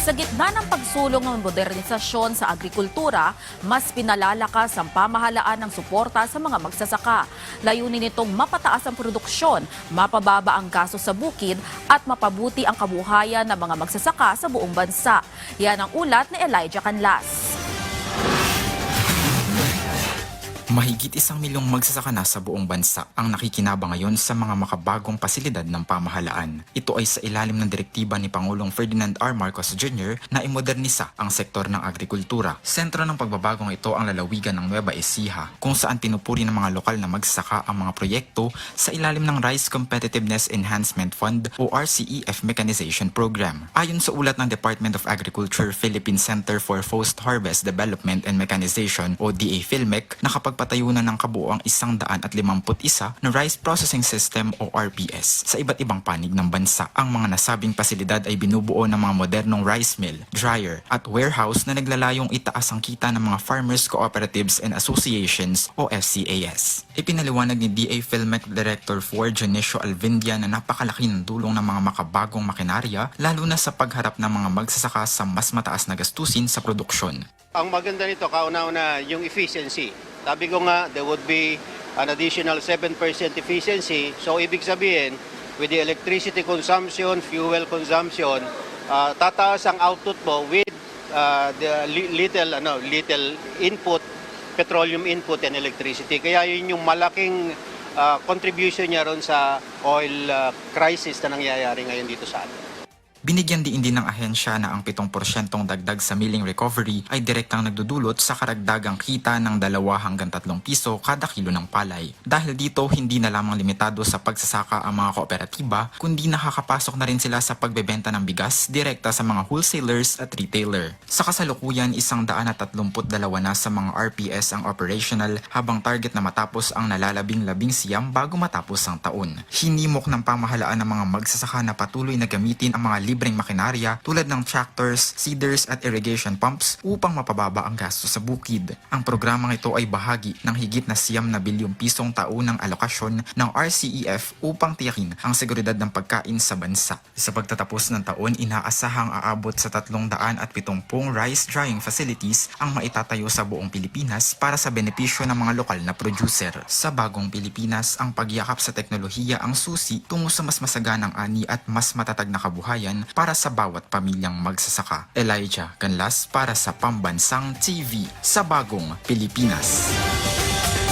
Sa gitna ng pagsulong ng modernisasyon sa agrikultura, mas pinalalakas ang pamahalaan ng suporta sa mga magsasaka. Layunin nitong mapataas ang produksyon, mapababa ang gasto sa bukid at mapabuti ang kabuhayan ng mga magsasaka sa buong bansa. Yan ang ulat ni Elijah Canlas. Mahigit 1 milyong magsasaka na sa buong bansa ang nakikinabang ngayon sa mga makabagong pasilidad ng pamahalaan. Ito ay sa ilalim ng direktiba ni Pangulong Ferdinand R. Marcos Jr. na imodernisa ang sektor ng agrikultura. Sentro ng pagbabagong ito ang lalawigan ng Nueva Ecija, kung saan pinupuri ng mga lokal na magsasaka ang mga proyekto sa ilalim ng Rice Competitiveness Enhancement Fund o RCEF Mechanization Program. Ayon sa ulat ng Department of Agriculture Philippine Center for Post-Harvest Development and Mechanization o DA-PhilMec, patayo na ng kabuoang 151 na Rice Processing System o RPS sa iba't ibang panig ng bansa. Ang mga nasabing pasilidad ay binubuo ng mga modernong rice mill, dryer at warehouse na naglalayong itaas ang kita ng mga Farmers Cooperatives and Associations o FCAS. Ipinaliwanag ni DA-PhilMec Director 4 Janicio Alvindia na napakalaki ng tulong ng mga makabagong makinarya lalo na sa pagharap ng mga magsasaka sa mas mataas na gastusin sa produksyon. Ang maganda nito, kauna-una yung efficiency. Sabi ko nga, there would be an additional 7% efficiency. So, ibig sabihin, with the electricity consumption, fuel consumption, tataas ang output mo with the little input, petroleum input and electricity. Kaya yun yung malaking contribution niya ron sa oil crisis na nangyayari ngayon dito sa atin. Binigyan din ng ahensya na ang 7% dagdag sa milling recovery ay direktang nagdudulot sa karagdagang kita ng 2 hanggang 3 piso kada kilo ng palay. Dahil dito, hindi na lamang limitado sa pagsasaka ang mga kooperatiba, kundi nakakapasok na rin sila sa pagbebenta ng bigas direkta sa mga wholesalers at retailer. Sa kasalukuyan, 132 na sa mga RPS ang operational habang target na matapos ang nalalabing-labing siyam bago matapos ang taon. Hinimok ng pamahalaan ng mga magsasaka na patuloy na gamitin ang mga libreng makinarya tulad ng tractors, seeders at irrigation pumps upang mapababa ang gasto sa bukid. Ang programang ito ay bahagi ng higit na 9 bilyong pisong taunang alokasyon ng RCEF upang tiyakin ang seguridad ng pagkain sa bansa. Sa pagtatapos ng taon, inaasahang aabot sa 370 rice drying facilities ang maitatayo sa buong Pilipinas para sa benepisyo ng mga lokal na producer. Sa bagong Pilipinas, ang pagyakap sa teknolohiya ang susi tungo sa mas masaganang ani at mas matatag na kabuhayan para sa bawat pamilyang magsasaka. Elijah Canlas para sa Pambansang TV sa Bagong Pilipinas.